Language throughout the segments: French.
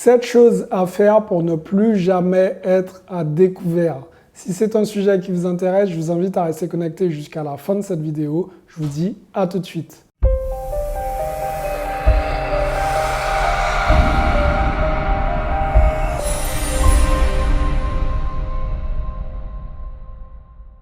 7 choses à faire pour ne plus jamais être à découvert. Si c'est un sujet qui vous intéresse, je vous invite à rester connecté jusqu'à la fin de cette vidéo. Je vous dis à tout de suite.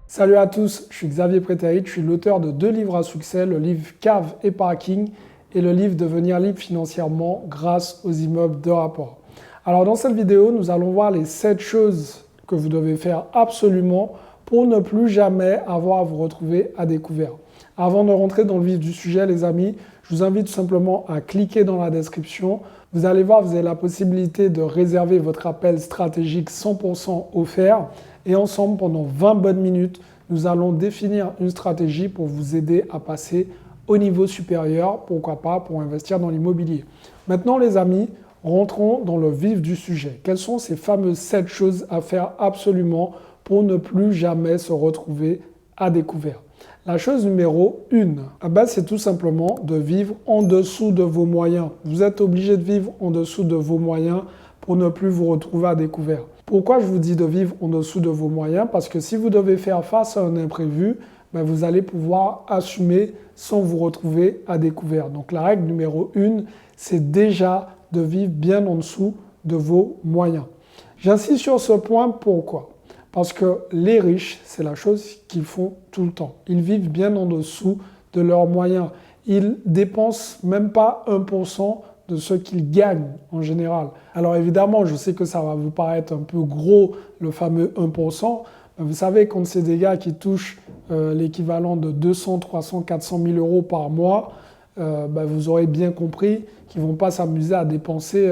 Salut à tous, je suis Xavier Prétérit, je suis l'auteur de 2 livres à succès, le livre Cave et Parking et le livre Devenir libre financièrement grâce aux immeubles de rapport. Alors dans cette vidéo, nous allons voir les 7 choses que vous devez faire absolument pour ne plus jamais avoir à vous retrouver à découvert. Avant de rentrer dans le vif du sujet, les amis, je vous invite tout simplement à cliquer dans la description. Vous allez voir, vous avez la possibilité de réserver votre appel stratégique 100% offert. Et ensemble, pendant 20 bonnes minutes, nous allons définir une stratégie pour vous aider à passer au niveau supérieur, pourquoi pas, pour investir dans l'immobilier. Maintenant, les amis, rentrons dans le vif du sujet. Quelles sont ces fameuses 7 choses à faire absolument pour ne plus jamais se retrouver à découvert? La chose numéro 1, c'est tout simplement de vivre en dessous de vos moyens. Vous êtes obligé de vivre en dessous de vos moyens pour ne plus vous retrouver à découvert. Pourquoi je vous dis de vivre en dessous de vos moyens? Parce que si vous devez faire face à un imprévu, vous allez pouvoir assumer sans vous retrouver à découvert. Donc la règle numéro 1, c'est déjà de vivre bien en dessous de vos moyens. J'insiste sur ce point, pourquoi? Parce que les riches, c'est la chose qu'ils font tout le temps. Ils vivent bien en dessous de leurs moyens. Ils dépensent même pas 1% de ce qu'ils gagnent en général. Alors évidemment, je sais que ça va vous paraître un peu gros, le fameux 1%. Vous savez, quand c'est des gars qui touchent l'équivalent de 200, 300, 400 000 euros par mois, vous aurez bien compris qu'ils ne vont pas s'amuser à dépenser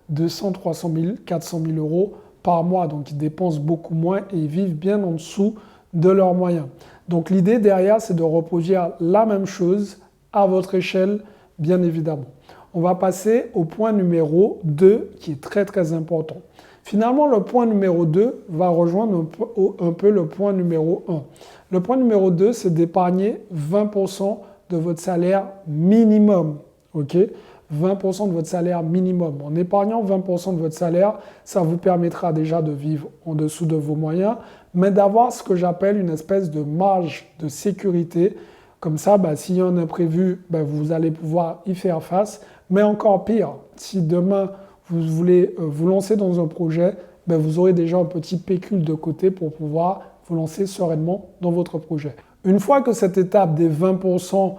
200, 300 000, 400 000 euros par mois. Donc ils dépensent beaucoup moins et ils vivent bien en dessous de leurs moyens. Donc l'idée derrière, c'est de reproduire la même chose à votre échelle, bien évidemment. On va passer au point numéro 2 qui est très très important. Finalement, le point numéro 2 va rejoindre un peu le point numéro 1. Le point numéro 2, c'est d'épargner 20% de votre salaire minimum. Ok ? 20% de votre salaire minimum. En épargnant 20% de votre salaire, ça vous permettra déjà de vivre en dessous de vos moyens, mais d'avoir ce que j'appelle une espèce de marge de sécurité. Comme ça, s'il y a un imprévu, vous allez pouvoir y faire face. Mais encore pire, si demain vous voulez vous lancer dans un projet, vous aurez déjà un petit pécule de côté pour pouvoir vous lancer sereinement dans votre projet. Une fois que cette étape des 20%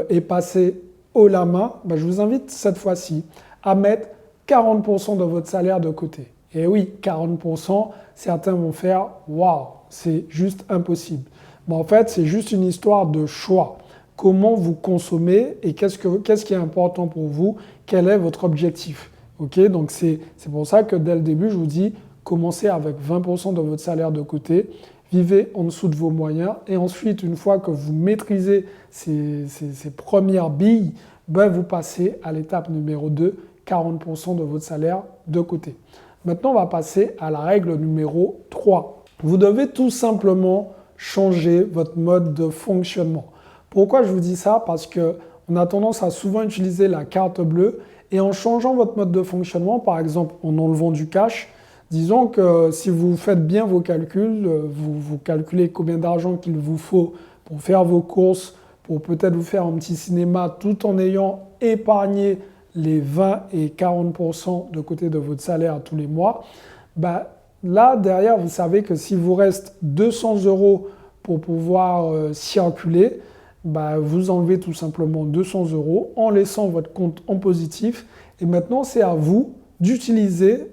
est passée haut la main, je vous invite cette fois-ci à mettre 40% de votre salaire de côté. Et oui, 40%, certains vont faire « waouh, c'est juste impossible ». En fait, c'est juste une histoire de choix. Comment vous consommez et qu'est-ce qui est important pour vous? Quel est votre objectif? Okay, donc c'est pour ça que dès le début, je vous dis, commencez avec 20% de votre salaire de côté, vivez en dessous de vos moyens et ensuite, une fois que vous maîtrisez ces premières billes, vous passez à l'étape numéro 2, 40% de votre salaire de côté. Maintenant, on va passer à la règle numéro 3. Vous devez tout simplement changer votre mode de fonctionnement. Pourquoi je vous dis ça? Parce qu'on a tendance à souvent utiliser la carte bleue et en changeant votre mode de fonctionnement, par exemple en enlevant du cash, disons que si vous faites bien vos calculs, vous calculez combien d'argent qu'il vous faut pour faire vos courses, pour peut-être vous faire un petit cinéma tout en ayant épargné les 20 et 40% de côté de votre salaire tous les mois, là, derrière, vous savez que s'il vous reste 200 euros pour pouvoir circuler, vous enlevez tout simplement 200 euros en laissant votre compte en positif. Et maintenant, c'est à vous d'utiliser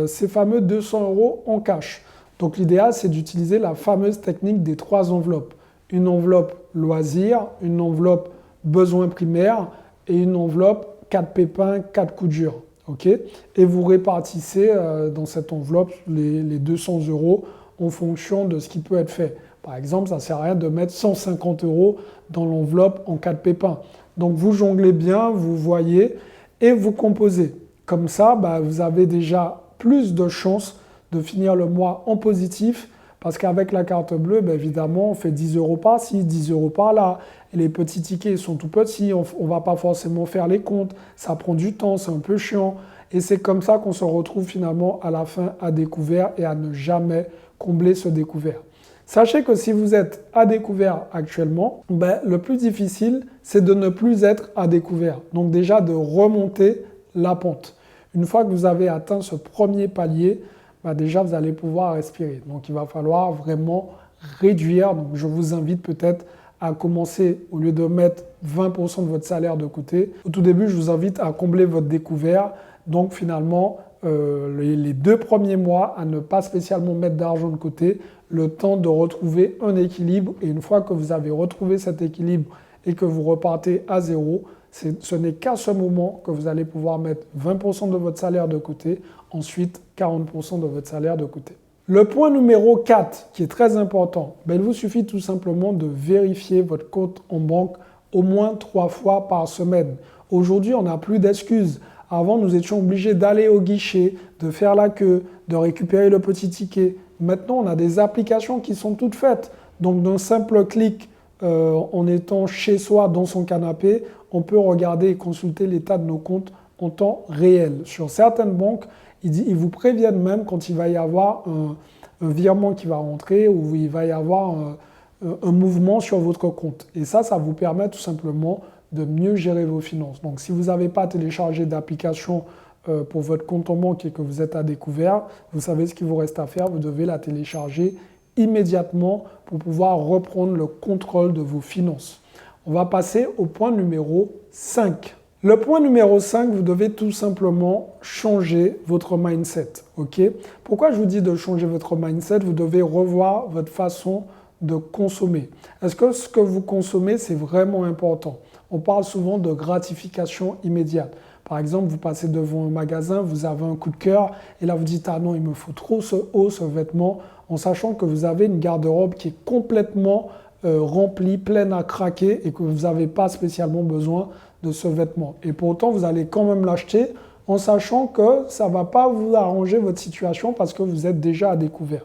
ces fameux 200 euros en cash. Donc l'idéal, c'est d'utiliser la fameuse technique des 3 enveloppes. Une enveloppe loisir, une enveloppe besoins primaires et une enveloppe 4 pépins, 4 coups durs. Okay, et vous répartissez dans cette enveloppe les 200 euros en fonction de ce qui peut être fait. Par exemple, ça ne sert à rien de mettre 150 euros dans l'enveloppe en 4 pépins. Donc vous jonglez bien, vous voyez et vous composez. Comme ça, vous avez déjà plus de chances de finir le mois en positif parce qu'avec la carte bleue, évidemment, on fait 10 euros par-ci, 10 euros par-là. Et les petits tickets sont tout petits, on ne va pas forcément faire les comptes, ça prend du temps, c'est un peu chiant. Et c'est comme ça qu'on se retrouve finalement à la fin à découvert et à ne jamais combler ce découvert. Sachez que si vous êtes à découvert actuellement, le plus difficile, c'est de ne plus être à découvert. Donc déjà de remonter la pente. Une fois que vous avez atteint ce premier palier, déjà vous allez pouvoir respirer. Donc il va falloir vraiment réduire. Donc je vous invite peut-être à commencer, au lieu de mettre 20% de votre salaire de côté, au tout début, je vous invite à combler votre découvert. Donc finalement, les 2 premiers mois, à ne pas spécialement mettre d'argent de côté, le temps de retrouver un équilibre. Et une fois que vous avez retrouvé cet équilibre et que vous repartez à zéro, ce n'est qu'à ce moment que vous allez pouvoir mettre 20% de votre salaire de côté, ensuite 40% de votre salaire de côté. Le point numéro 4, qui est très important, il vous suffit tout simplement de vérifier votre compte en banque au moins 3 fois par semaine. Aujourd'hui, on n'a plus d'excuses. Avant, nous étions obligés d'aller au guichet, de faire la queue, de récupérer le petit ticket. Maintenant, on a des applications qui sont toutes faites. Donc, d'un simple clic, en étant chez soi dans son canapé, on peut regarder et consulter l'état de nos comptes en temps réel. Sur certaines banques, ils vous préviennent même quand il va y avoir un virement qui va rentrer ou il va y avoir un mouvement sur votre compte. Et ça vous permet tout simplement de mieux gérer vos finances. Donc, si vous n'avez pas téléchargé d'application pour votre compte en banque et que vous êtes à découvert, vous savez ce qu'il vous reste à faire. Vous devez la télécharger immédiatement pour pouvoir reprendre le contrôle de vos finances. On va passer au point numéro 5. Le point numéro 5, vous devez tout simplement changer votre mindset. Okay? Pourquoi je vous dis de changer votre mindset? Vous devez revoir votre façon de consommer. Est-ce que ce que vous consommez, c'est vraiment important? On parle souvent de gratification immédiate. Par exemple, vous passez devant un magasin, vous avez un coup de cœur et là vous dites « Ah non, il me faut trop ce haut, ce vêtement », en sachant que vous avez une garde-robe qui est complètement remplie, pleine à craquer et que vous n'avez pas spécialement besoin de ce vêtement. Et pourtant, vous allez quand même l'acheter en sachant que ça ne va pas vous arranger votre situation parce que vous êtes déjà à découvert.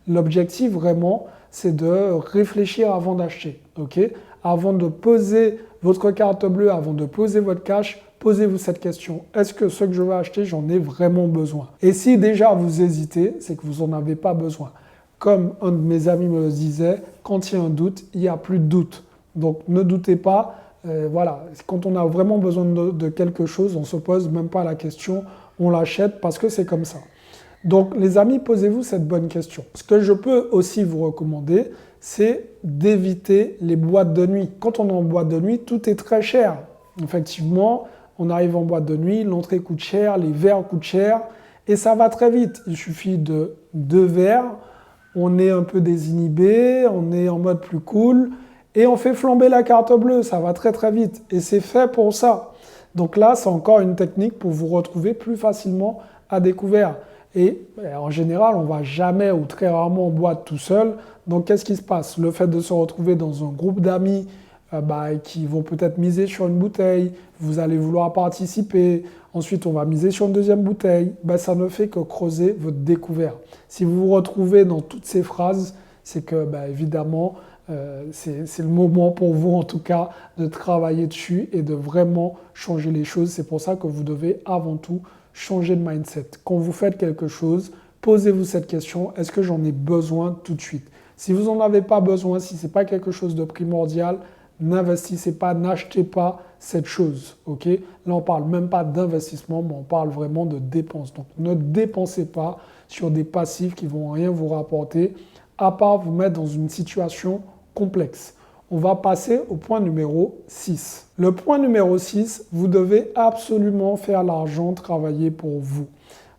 L'objectif vraiment, c'est de réfléchir avant d'acheter. Okay? Avant de poser votre carte bleue, avant de poser votre cash, posez-vous cette question. Est-ce que ce que je vais acheter, j'en ai vraiment besoin? Et si déjà vous hésitez, c'est que vous n'en avez pas besoin. Comme un de mes amis me le disait, quand il y a un doute, il n'y a plus de doute. Donc ne doutez pas. Voilà, quand on a vraiment besoin de quelque chose, on ne se pose même pas la question, on l'achète parce que c'est comme ça. Donc les amis, posez-vous cette bonne question. Ce que je peux aussi vous recommander, c'est d'éviter les boîtes de nuit. Quand on est en boîte de nuit, tout est très cher. Effectivement, on arrive en boîte de nuit, l'entrée coûte cher, les verres coûtent cher et ça va très vite. Il suffit de 2 verres, on est un peu désinhibé, on est en mode plus cool et on fait flamber la carte bleue, ça va très très vite et c'est fait pour ça. Donc là, c'est encore une technique pour vous retrouver plus facilement à découvert. Et en général, on ne va jamais ou très rarement en boîte tout seul. Donc qu'est-ce qui se passe? Le fait de se retrouver dans un groupe d'amis qui vont peut-être miser sur une bouteille, vous allez vouloir participer, ensuite on va miser sur une deuxième bouteille, ça ne fait que creuser votre découvert. Si vous vous retrouvez dans toutes ces phrases, c'est que évidemment, c'est le moment pour vous en tout cas de travailler dessus et de vraiment changer les choses. C'est pour ça que vous devez avant tout changer de mindset. Quand vous faites quelque chose, posez-vous cette question, est-ce que j'en ai besoin tout de suite? Si vous n'en avez pas besoin, si ce n'est pas quelque chose de primordial, n'investissez pas, n'achetez pas cette chose. Okay? Là, on ne parle même pas d'investissement, mais on parle vraiment de dépenses. Donc, ne dépensez pas sur des passifs qui ne vont rien vous rapporter, à part vous mettre dans une situation complexe. On va passer au point numéro 6. Le point numéro 6, vous devez absolument faire l'argent travailler pour vous.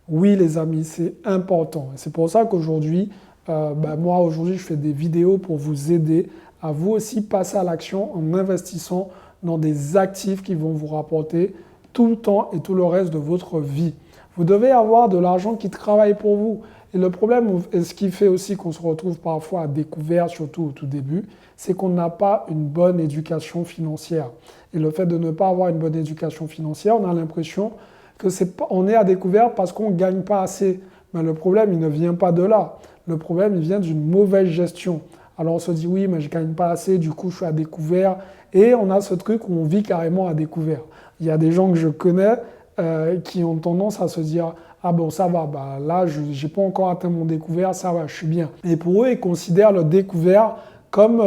Oui, les amis, c'est important. C'est pour ça qu'aujourd'hui, moi, aujourd'hui, je fais des vidéos pour vous aider à vous aussi passer à l'action en investissant dans des actifs qui vont vous rapporter tout le temps et tout le reste de votre vie. Vous devez avoir de l'argent qui travaille pour vous. Et le problème, et ce qui fait aussi qu'on se retrouve parfois à découvert, surtout au tout début, c'est qu'on n'a pas une bonne éducation financière. Et le fait de ne pas avoir une bonne éducation financière, on a l'impression qu'on est à découvert parce qu'on ne gagne pas assez. Mais le problème, il ne vient pas de là. Le problème, il vient d'une mauvaise gestion. Alors on se dit oui, mais je ne gagne pas assez, du coup je suis à découvert. Et on a ce truc où on vit carrément à découvert. Il y a des gens que je connais, qui ont tendance à se dire « Ah bon, ça va, bah, là, je n'ai pas encore atteint mon découvert, ça va, je suis bien. » Et pour eux, ils considèrent le découvert comme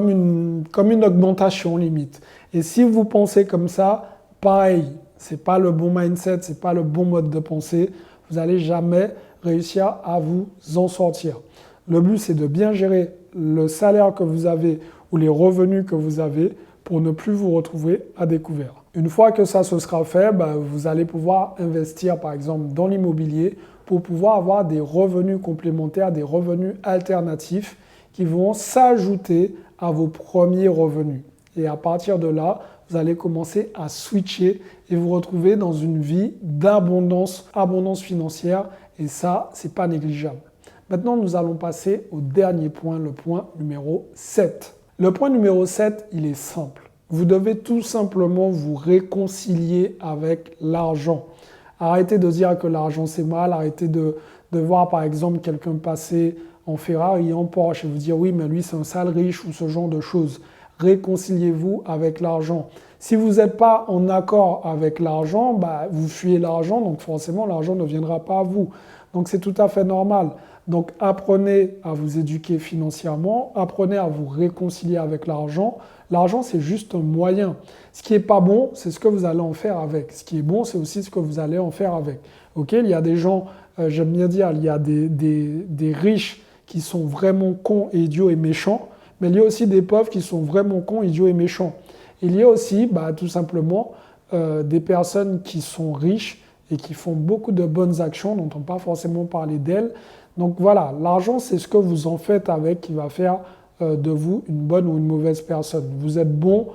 une augmentation limite. Et si vous pensez comme ça, pareil, ce n'est pas le bon mindset, ce n'est pas le bon mode de pensée. Vous n'allez jamais réussir à vous en sortir. Le but, c'est de bien gérer le salaire que vous avez ou les revenus que vous avez pour ne plus vous retrouver à découvert. Une fois que ça se sera fait, vous allez pouvoir investir par exemple dans l'immobilier pour pouvoir avoir des revenus complémentaires, des revenus alternatifs qui vont s'ajouter à vos premiers revenus. Et à partir de là, vous allez commencer à switcher et vous retrouver dans une vie d'abondance, abondance financière. Et ça, ce n'est pas négligeable. Maintenant, nous allons passer au dernier point, le point numéro 7. Le point numéro 7, il est simple. Vous devez tout simplement vous réconcilier avec l'argent. Arrêtez de dire que l'argent c'est mal, arrêtez de voir par exemple quelqu'un passer en Ferrari, en Porsche et vous dire oui mais lui c'est un sale riche ou ce genre de choses. Réconciliez-vous avec l'argent. Si vous n'êtes pas en accord avec l'argent, vous fuyez l'argent, donc forcément l'argent ne viendra pas à vous. Donc c'est tout à fait normal. Donc apprenez à vous éduquer financièrement, apprenez à vous réconcilier avec l'argent. L'argent, c'est juste un moyen. Ce qui n'est pas bon, c'est ce que vous allez en faire avec. Ce qui est bon, c'est aussi ce que vous allez en faire avec. Ok, il y a des gens, j'aime bien dire, il y a des riches qui sont vraiment cons et idiots et méchants, mais il y a aussi des pauvres qui sont vraiment cons, idiots et méchants. Il y a aussi, tout simplement, des personnes qui sont riches et qui font beaucoup de bonnes actions, dont on ne peut pas forcément parler d'elles. Donc voilà, l'argent, c'est ce que vous en faites avec qui va faire de vous une bonne ou une mauvaise personne. Vous êtes bon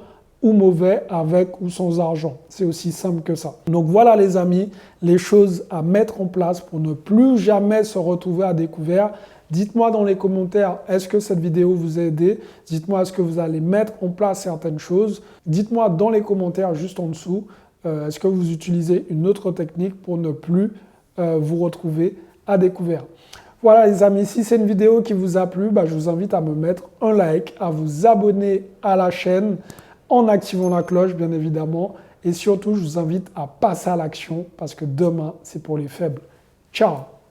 ou mauvais avec ou sans argent. C'est aussi simple que ça. Donc voilà les amis, les choses à mettre en place pour ne plus jamais se retrouver à découvert. Dites-moi dans les commentaires, est-ce que cette vidéo vous a aidé? Dites-moi, est-ce que vous allez mettre en place certaines choses? Dites-moi dans les commentaires juste en dessous, est-ce que vous utilisez une autre technique pour ne plus vous retrouver à découvert? Voilà les amis, si c'est une vidéo qui vous a plu, je vous invite à me mettre un like, à vous abonner à la chaîne en activant la cloche bien évidemment. Et surtout, je vous invite à passer à l'action parce que demain, c'est pour les faibles. Ciao!